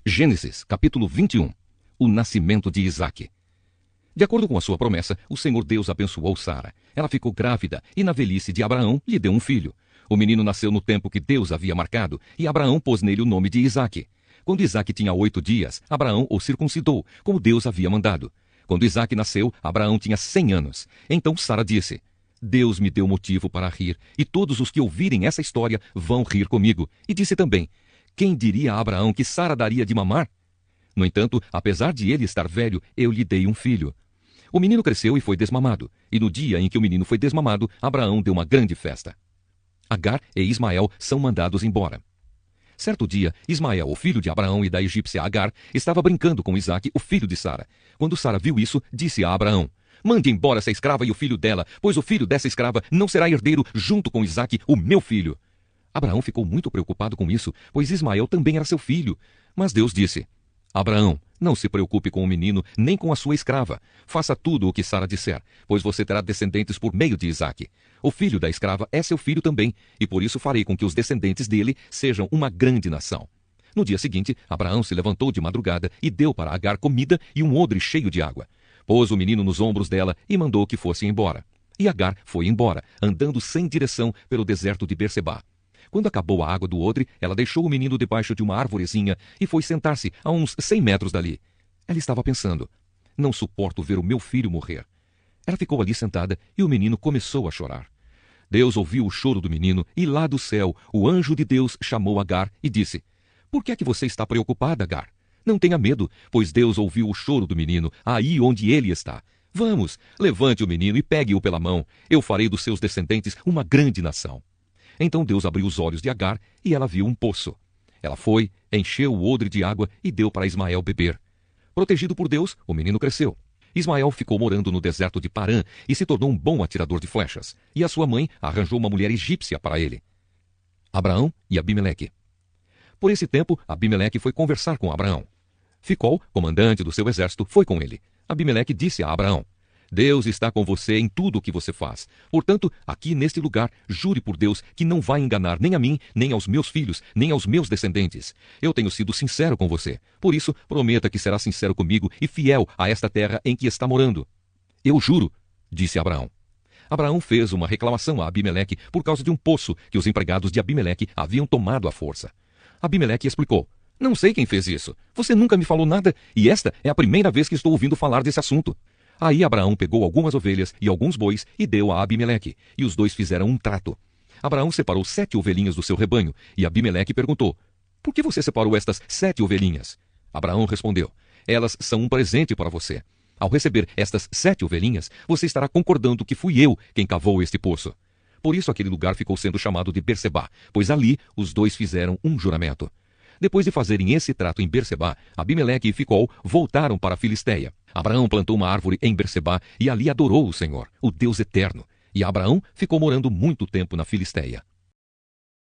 Gênesis, capítulo 21. O nascimento de Isaque. De acordo com a sua promessa, o Senhor Deus abençoou Sara. Ela ficou grávida e na velhice de Abraão lhe deu um filho. O menino nasceu no tempo que Deus havia marcado e Abraão pôs nele o nome de Isaque. Quando Isaque tinha 8 dias, Abraão o circuncidou, como Deus havia mandado. Quando Isaque nasceu, Abraão tinha 100 anos. Então Sara disse: Deus me deu motivo para rir, e todos os que ouvirem essa história vão rir comigo. E disse também: quem diria a Abraão que Sara daria de mamar? No entanto, apesar de ele estar velho, eu lhe dei um filho. O menino cresceu e foi desmamado. E no dia em que o menino foi desmamado, Abraão deu uma grande festa. Agar e Ismael são mandados embora. Certo dia, Ismael, o filho de Abraão e da egípcia Agar, estava brincando com Isaque, o filho de Sara. Quando Sara viu isso, disse a Abraão: mande embora essa escrava e o filho dela, pois o filho dessa escrava não será herdeiro junto com Isaque, o meu filho. Abraão ficou muito preocupado com isso, pois Ismael também era seu filho. Mas Deus disse: Abraão, não se preocupe com o menino, nem com a sua escrava. Faça tudo o que Sara disser, pois você terá descendentes por meio de Isaque. O filho da escrava é seu filho também, e por isso farei com que os descendentes dele sejam uma grande nação. No dia seguinte, Abraão se levantou de madrugada e deu para Agar comida e um odre cheio de água. Pôs o menino nos ombros dela e mandou que fosse embora. E Agar foi embora, andando sem direção pelo deserto de Berseba. Quando acabou a água do odre, ela deixou o menino debaixo de uma árvorezinha e foi sentar-se a uns 100 metros dali. Ela estava pensando: não suporto ver o meu filho morrer. Ela ficou ali sentada e o menino começou a chorar. Deus ouviu o choro do menino e lá do céu o anjo de Deus chamou Agar e disse: por que é que você está preocupada, Agar? Não tenha medo, pois Deus ouviu o choro do menino aí onde ele está. Vamos, levante o menino e pegue-o pela mão. Eu farei dos seus descendentes uma grande nação. Então Deus abriu os olhos de Agar e ela viu um poço. Ela foi, encheu o odre de água e deu para Ismael beber. Protegido por Deus, o menino cresceu. Ismael ficou morando no deserto de Parã e se tornou um bom atirador de flechas. E a sua mãe arranjou uma mulher egípcia para ele. Abraão e Abimeleque. Por esse tempo, Abimeleque foi conversar com Abraão. Ficol, comandante do seu exército, foi com ele. Abimeleque disse a Abraão: Deus está com você em tudo o que você faz. Portanto, aqui neste lugar, jure por Deus que não vai enganar nem a mim, nem aos meus filhos, nem aos meus descendentes. Eu tenho sido sincero com você. Por isso, prometa que será sincero comigo e fiel a esta terra em que está morando. Eu juro, disse Abraão. Abraão fez uma reclamação a Abimeleque por causa de um poço que os empregados de Abimeleque haviam tomado à força. Abimeleque explicou: não sei quem fez isso. Você nunca me falou nada e esta é a primeira vez que estou ouvindo falar desse assunto. Aí Abraão pegou algumas ovelhas e alguns bois e deu a Abimeleque, e os dois fizeram um trato. Abraão separou 7 ovelhinhas do seu rebanho, e Abimeleque perguntou: por que você separou estas 7 ovelhinhas? Abraão respondeu: elas são um presente para você. Ao receber estas 7 ovelhinhas, você estará concordando que fui eu quem cavou este poço. Por isso aquele lugar ficou sendo chamado de Berseba, pois ali os dois fizeram um juramento. Depois de fazerem esse trato em Berseba, Abimeleque e Ficol voltaram para a Filisteia. Abraão plantou uma árvore em Berseba e ali adorou o Senhor, o Deus eterno. E Abraão ficou morando muito tempo na Filisteia.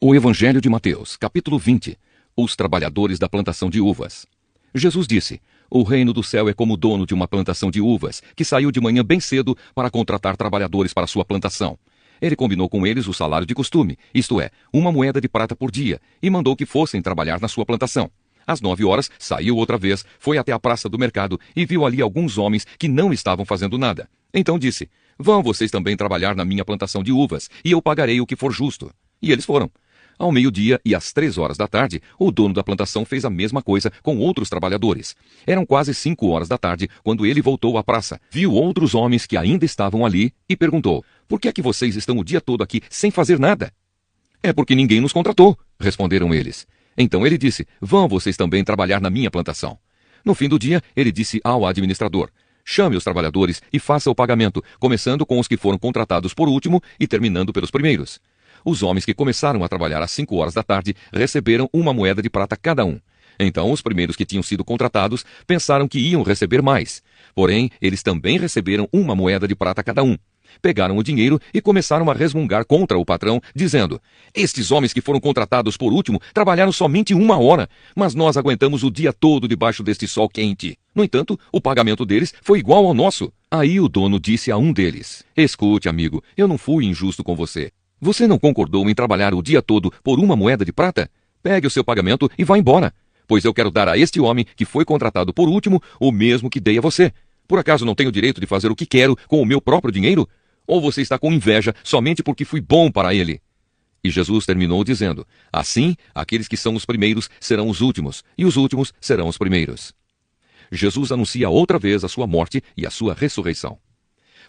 O Evangelho de Mateus, capítulo 20. Os trabalhadores da plantação de uvas. Jesus disse: o reino do céu é como o dono de uma plantação de uvas, que saiu de manhã bem cedo para contratar trabalhadores para sua plantação. Ele combinou com eles o salário de costume, isto é, 1 moeda de prata por dia, e mandou que fossem trabalhar na sua plantação. Às 9 horas, saiu outra vez, foi até a praça do mercado e viu ali alguns homens que não estavam fazendo nada. Então disse: vão vocês também trabalhar na minha plantação de uvas, e eu pagarei o que for justo. E eles foram. Ao meio-dia e às 3 horas da tarde, o dono da plantação fez a mesma coisa com outros trabalhadores. Eram quase 5 horas da tarde quando ele voltou à praça, viu outros homens que ainda estavam ali e perguntou: por que é que vocês estão o dia todo aqui sem fazer nada? É porque ninguém nos contratou, responderam eles. Então ele disse: vão vocês também trabalhar na minha plantação. No fim do dia, ele disse ao administrador: chame os trabalhadores e faça o pagamento, começando com os que foram contratados por último e terminando pelos primeiros. Os homens que começaram a trabalhar às 5 horas da tarde receberam 1 moeda de prata cada um. Então os primeiros que tinham sido contratados pensaram que iam receber mais. Porém, eles também receberam 1 moeda de prata cada um. Pegaram o dinheiro e começaram a resmungar contra o patrão, dizendo: estes homens que foram contratados por último trabalharam somente 1 hora, mas nós aguentamos o dia todo debaixo deste sol quente. No entanto, o pagamento deles foi igual ao nosso. Aí o dono disse a um deles: escute, amigo, eu não fui injusto com você. Você não concordou em trabalhar o dia todo por 1 moeda de prata? Pegue o seu pagamento e vá embora. Pois eu quero dar a este homem, que foi contratado por último, o mesmo que dei a você. Por acaso não tenho o direito de fazer o que quero com o meu próprio dinheiro? Ou você está com inveja somente porque fui bom para ele? E Jesus terminou dizendo: assim, aqueles que são os primeiros serão os últimos, e os últimos serão os primeiros. Jesus anuncia outra vez a sua morte e a sua ressurreição.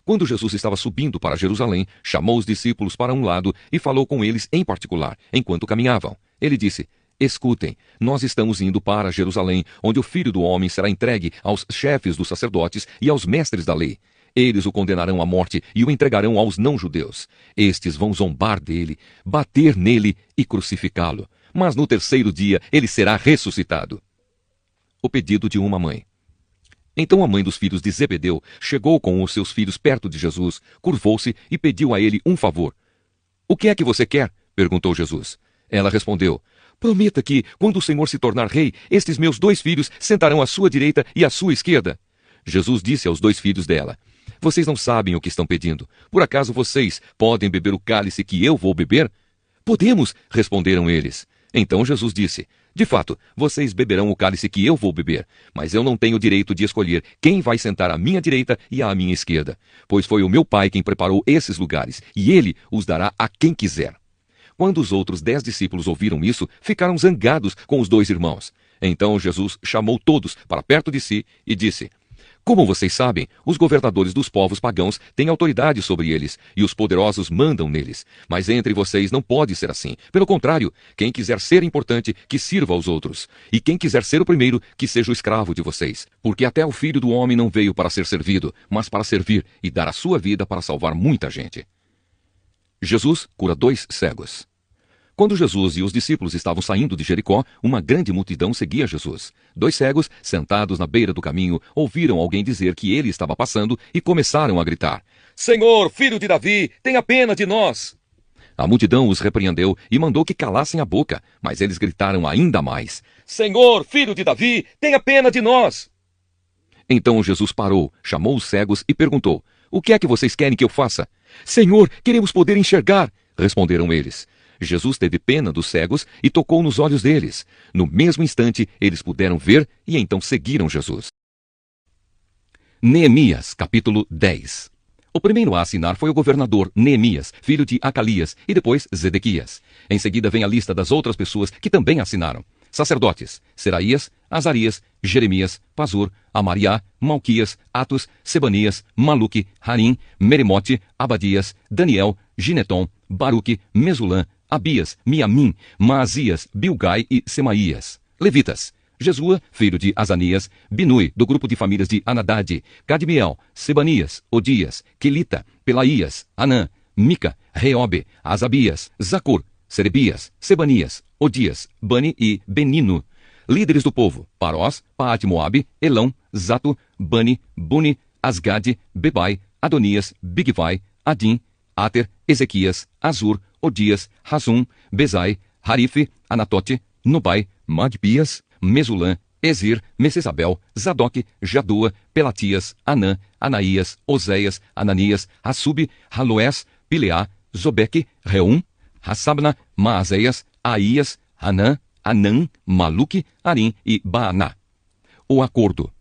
Quando Jesus estava subindo para Jerusalém, chamou os discípulos para um lado e falou com eles em particular, enquanto caminhavam. Ele disse: escutem, nós estamos indo para Jerusalém, onde o Filho do Homem será entregue aos chefes dos sacerdotes e aos mestres da lei. Eles o condenarão à morte e o entregarão aos não-judeus. Estes vão zombar dele, bater nele e crucificá-lo. Mas no terceiro dia ele será ressuscitado. O pedido de uma mãe. Então a mãe dos filhos de Zebedeu chegou com os seus filhos perto de Jesus, curvou-se e pediu a ele um favor. O que é que você quer? Perguntou Jesus. Ela respondeu: prometa que, quando o Senhor se tornar rei, estes meus 2 filhos sentarão à sua direita e à sua esquerda. Jesus disse aos 2 filhos dela: vocês não sabem o que estão pedindo. Por acaso vocês podem beber o cálice que eu vou beber? Podemos, responderam eles. Então Jesus disse: de fato, vocês beberão o cálice que eu vou beber, mas eu não tenho o direito de escolher quem vai sentar à minha direita e à minha esquerda, pois foi o meu Pai quem preparou esses lugares, e ele os dará a quem quiser. Quando os outros 10 discípulos ouviram isso, ficaram zangados com os 2 irmãos. Então Jesus chamou todos para perto de si e disse: como vocês sabem, os governadores dos povos pagãos têm autoridade sobre eles, e os poderosos mandam neles. Mas entre vocês não pode ser assim. Pelo contrário, quem quiser ser importante, que sirva aos outros. E quem quiser ser o primeiro, que seja o escravo de vocês. Porque até o Filho do Homem não veio para ser servido, mas para servir e dar a sua vida para salvar muita gente. Jesus cura 2 cegos. Quando Jesus e os discípulos estavam saindo de Jericó, uma grande multidão seguia Jesus. 2 cegos, sentados na beira do caminho, ouviram alguém dizer que ele estava passando e começaram a gritar: Senhor, filho de Davi, tenha pena de nós! A multidão os repreendeu e mandou que calassem a boca, mas eles gritaram ainda mais: Senhor, filho de Davi, tenha pena de nós! Então Jesus parou, chamou os cegos e perguntou: o que é que vocês querem que eu faça? Senhor, queremos poder enxergar, responderam eles. Jesus teve pena dos cegos e tocou nos olhos deles. No mesmo instante, eles puderam ver e então seguiram Jesus. Neemias, capítulo 10. O primeiro a assinar foi o governador Neemias, filho de Acalias, e depois Zedequias. Em seguida vem a lista das outras pessoas que também assinaram. Sacerdotes: Seraías, Azarias, Jeremias, Pazur, Amariá, Malquias, Atos, Sebanias, Maluque, Harim, Meremote, Abadias, Daniel, Gineton, Baruque, Mesulã, Abias, Miamim, Maasias, Bilgai e Semaías. Levitas: Jesua, filho de Azanias, Binui, do grupo de famílias de Anadade, Cadmiel, Sebanias, Odias, Quelita, Pelaías, Anã, Mica, Reobe, Asabias, Zacur, Serebias, Sebanias, Odias, Bani e Benino. Líderes do povo: Parós, Paat-Moabe, Elão, Zato, Bani, Buni, Asgade, Bebai, Adonias, Bigvai, Adim, Ater, Ezequias, Azur, Odias, Razum, Bezai, Harife, Anatote, Nobai, Magpias, Mesulã, Ezir, Messesabel, Zadok, Jadua, Pelatias, Anã, Anaías, Oséias, Ananias, Assub, Haloés, Pileá, Zobeque, Reum, Hassabna, Maazéias, Aías, Anã, Anã, Maluque, Arim e Baaná. O acordo.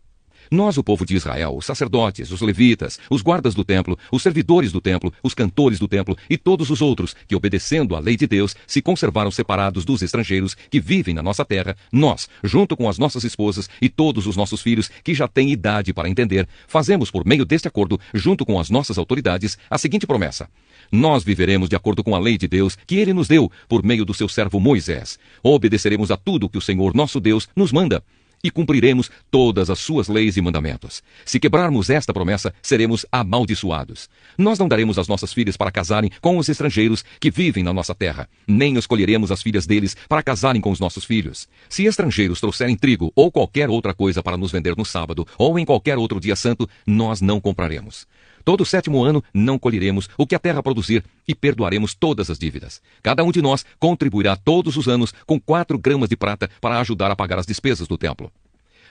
Nós, o povo de Israel, os sacerdotes, os levitas, os guardas do templo, os servidores do templo, os cantores do templo e todos os outros que, obedecendo à lei de Deus, se conservaram separados dos estrangeiros que vivem na nossa terra, nós, junto com as nossas esposas e todos os nossos filhos que já têm idade para entender, fazemos por meio deste acordo, junto com as nossas autoridades, a seguinte promessa: nós viveremos de acordo com a lei de Deus que ele nos deu por meio do seu servo Moisés. Obedeceremos a tudo que o Senhor nosso Deus nos manda e cumpriremos todas as suas leis e mandamentos. Se quebrarmos esta promessa, seremos amaldiçoados. Nós não daremos as nossas filhas para casarem com os estrangeiros que vivem na nossa terra, nem escolheremos as filhas deles para casarem com os nossos filhos. Se estrangeiros trouxerem trigo ou qualquer outra coisa para nos vender no sábado ou em qualquer outro dia santo, nós não compraremos. Todo o 7º ano não colheremos o que a terra produzir e perdoaremos todas as dívidas. Cada um de nós contribuirá todos os anos com 4 gramas de prata para ajudar a pagar as despesas do templo.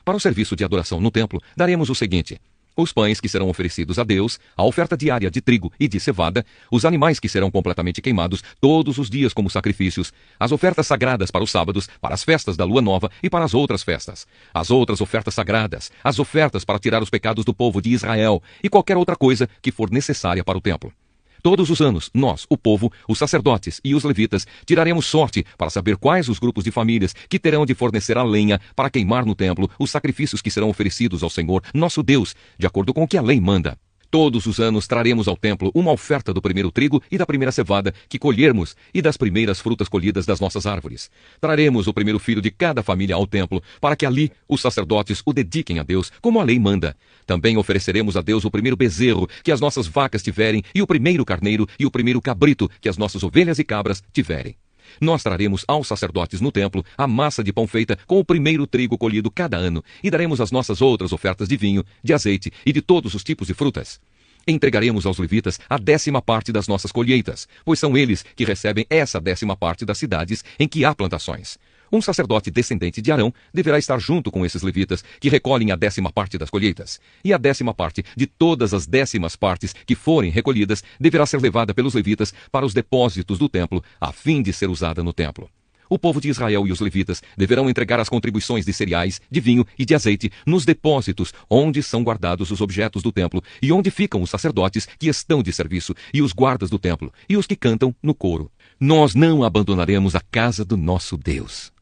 Para o serviço de adoração no templo, daremos o seguinte: os pães que serão oferecidos a Deus, a oferta diária de trigo e de cevada, os animais que serão completamente queimados todos os dias como sacrifícios, as ofertas sagradas para os sábados, para as festas da lua nova e para as outras festas, as outras ofertas sagradas, as ofertas para tirar os pecados do povo de Israel e qualquer outra coisa que for necessária para o templo. Todos os anos, nós, o povo, os sacerdotes e os levitas, tiraremos sorte para saber quais os grupos de famílias que terão de fornecer a lenha para queimar no templo os sacrifícios que serão oferecidos ao Senhor, nosso Deus, de acordo com o que a lei manda. Todos os anos traremos ao templo uma oferta do primeiro trigo e da primeira cevada que colhermos e das primeiras frutas colhidas das nossas árvores. Traremos o primeiro filho de cada família ao templo, para que ali os sacerdotes o dediquem a Deus, como a lei manda. Também ofereceremos a Deus o primeiro bezerro que as nossas vacas tiverem, e o primeiro carneiro e o primeiro cabrito que as nossas ovelhas e cabras tiverem. Nós traremos aos sacerdotes no templo a massa de pão feita com o primeiro trigo colhido cada ano, e daremos as nossas outras ofertas de vinho, de azeite e de todos os tipos de frutas. Entregaremos aos levitas a 10ª parte das nossas colheitas, pois são eles que recebem essa 10ª parte das cidades em que há plantações. Um sacerdote descendente de Arão deverá estar junto com esses levitas que recolhem a 10ª parte das colheitas. E a 10ª parte de todas as 10º partes que forem recolhidas deverá ser levada pelos levitas para os depósitos do templo, a fim de ser usada no templo. O povo de Israel e os levitas deverão entregar as contribuições de cereais, de vinho e de azeite nos depósitos onde são guardados os objetos do templo e onde ficam os sacerdotes que estão de serviço e os guardas do templo e os que cantam no coro. Nós não abandonaremos a casa do nosso Deus.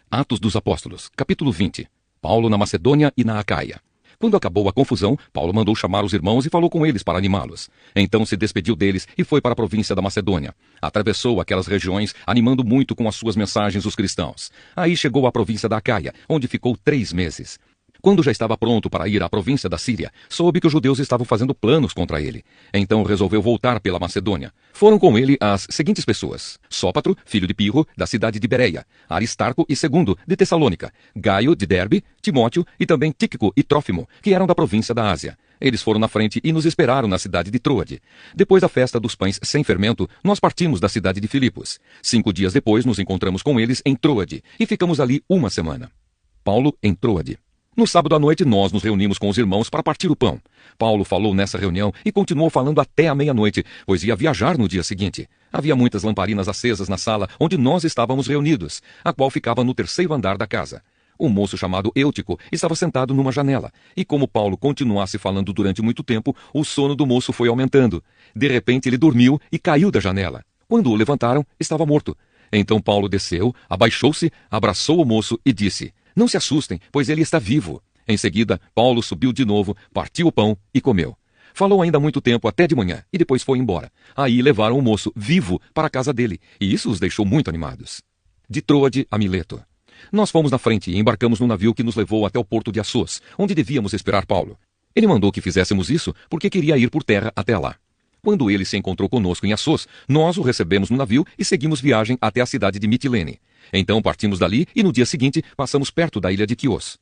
Atos dos Apóstolos, capítulo 20. Paulo na Macedônia e na Acaia. Quando acabou a confusão, Paulo mandou chamar os irmãos e falou com eles para animá-los. Então se despediu deles e foi para a província da Macedônia. Atravessou aquelas regiões, animando muito com as suas mensagens os cristãos. Aí chegou à província da Acaia, onde ficou 3 meses. Quando já estava pronto para ir à província da Síria, soube que os judeus estavam fazendo planos contra ele. Então resolveu voltar pela Macedônia. Foram com ele as seguintes pessoas: Sópatro, filho de Pirro, da cidade de Bereia; Aristarco e Segundo, de Tessalônica; Gaio, de Derbe; Timóteo e também Tíquico e Trófimo, que eram da província da Ásia. Eles foram na frente e nos esperaram na cidade de Troade. Depois da festa dos pães sem fermento, nós partimos da cidade de Filipos. 5 dias depois nos encontramos com eles em Troade e ficamos ali 1 semana. Paulo em Troade. No sábado à noite, nós nos reunimos com os irmãos para partir o pão. Paulo falou nessa reunião e continuou falando até a meia-noite, pois ia viajar no dia seguinte. Havia muitas lamparinas acesas na sala onde nós estávamos reunidos, a qual ficava no 3º andar da casa. Um moço chamado Eutico estava sentado numa janela, e como Paulo continuasse falando durante muito tempo, o sono do moço foi aumentando. De repente ele dormiu e caiu da janela. Quando o levantaram, estava morto. Então Paulo desceu, abaixou-se, abraçou o moço e disse: "Não se assustem, pois ele está vivo." Em seguida, Paulo subiu de novo, partiu o pão e comeu. Falou ainda muito tempo até de manhã e depois foi embora. Aí levaram o moço vivo para a casa dele, e isso os deixou muito animados. De Troade a Mileto. Nós fomos na frente e embarcamos num navio que nos levou até o porto de Assos, onde devíamos esperar Paulo. Ele mandou que fizéssemos isso porque queria ir por terra até lá. Quando ele se encontrou conosco em Assos, nós o recebemos no navio e seguimos viagem até a cidade de Mitilene. Então partimos dali e no dia seguinte passamos perto da ilha de Quios.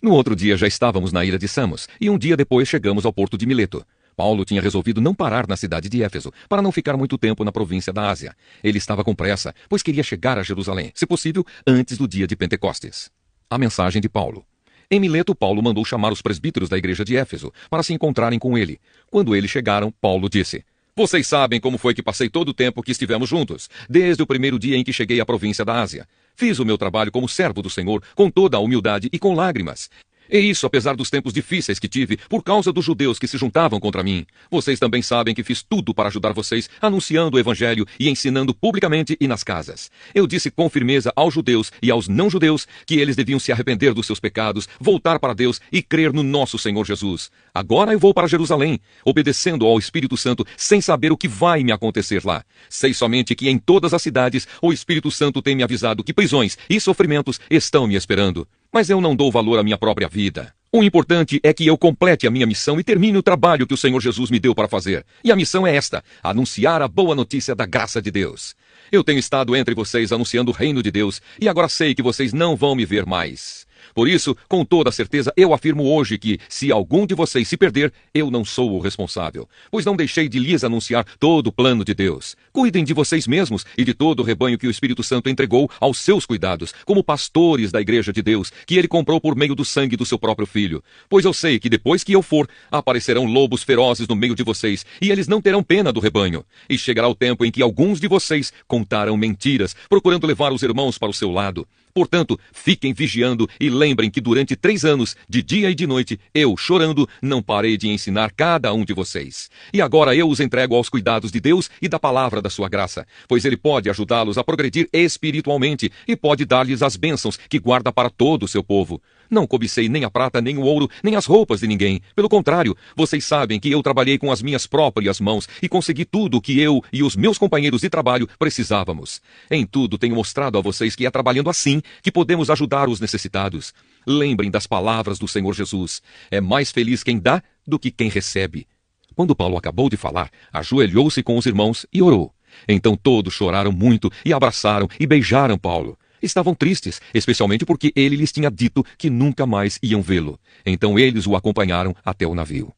No outro dia já estávamos na ilha de Samos e um dia depois chegamos ao porto de Mileto. Paulo tinha resolvido não parar na cidade de Éfeso, para não ficar muito tempo na província da Ásia. Ele estava com pressa, pois queria chegar a Jerusalém, se possível, antes do dia de Pentecostes. A mensagem de Paulo. Em Mileto, Paulo mandou chamar os presbíteros da igreja de Éfeso, para se encontrarem com ele. Quando eles chegaram, Paulo disse: "Vocês sabem como foi que passei todo o tempo que estivemos juntos, desde o primeiro dia em que cheguei à província da Ásia. Fiz o meu trabalho como servo do Senhor, com toda a humildade e com lágrimas. E isso apesar dos tempos difíceis que tive, por causa dos judeus que se juntavam contra mim. Vocês também sabem que fiz tudo para ajudar vocês, anunciando o evangelho e ensinando publicamente e nas casas. Eu disse com firmeza aos judeus e aos não-judeus que eles deviam se arrepender dos seus pecados, voltar para Deus e crer no nosso Senhor Jesus. Agora eu vou para Jerusalém, obedecendo ao Espírito Santo, sem saber o que vai me acontecer lá. Sei somente que em todas as cidades o Espírito Santo tem me avisado que prisões e sofrimentos estão me esperando. Mas eu não dou valor à minha própria vida. O importante é que eu complete a minha missão e termine o trabalho que o Senhor Jesus me deu para fazer. E a missão é esta: anunciar a boa notícia da graça de Deus. Eu tenho estado entre vocês anunciando o reino de Deus, e agora sei que vocês não vão me ver mais. Por isso, com toda certeza, eu afirmo hoje que, se algum de vocês se perder, eu não sou o responsável, pois não deixei de lhes anunciar todo o plano de Deus. Cuidem de vocês mesmos e de todo o rebanho que o Espírito Santo entregou aos seus cuidados, como pastores da Igreja de Deus, que ele comprou por meio do sangue do seu próprio Filho. Pois eu sei que depois que eu for, aparecerão lobos ferozes no meio de vocês, e eles não terão pena do rebanho. E chegará o tempo em que alguns de vocês contarão mentiras, procurando levar os irmãos para o seu lado. Portanto, fiquem vigiando e lembrem que durante 3 anos, de dia e de noite, eu, chorando, não parei de ensinar cada um de vocês. E agora eu os entrego aos cuidados de Deus e da palavra da sua graça, pois ele pode ajudá-los a progredir espiritualmente e pode dar-lhes as bênçãos que guarda para todo o seu povo. Não cobicei nem a prata, nem o ouro, nem as roupas de ninguém. Pelo contrário, vocês sabem que eu trabalhei com as minhas próprias mãos e consegui tudo o que eu e os meus companheiros de trabalho precisávamos. Em tudo tenho mostrado a vocês que é trabalhando assim que podemos ajudar os necessitados. Lembrem das palavras do Senhor Jesus. É mais feliz quem dá do que quem recebe. Quando Paulo acabou de falar, ajoelhou-se com os irmãos e orou. Então todos choraram muito e abraçaram e beijaram Paulo. Estavam tristes, especialmente porque ele lhes tinha dito que nunca mais iam vê-lo. Então eles o acompanharam até o navio.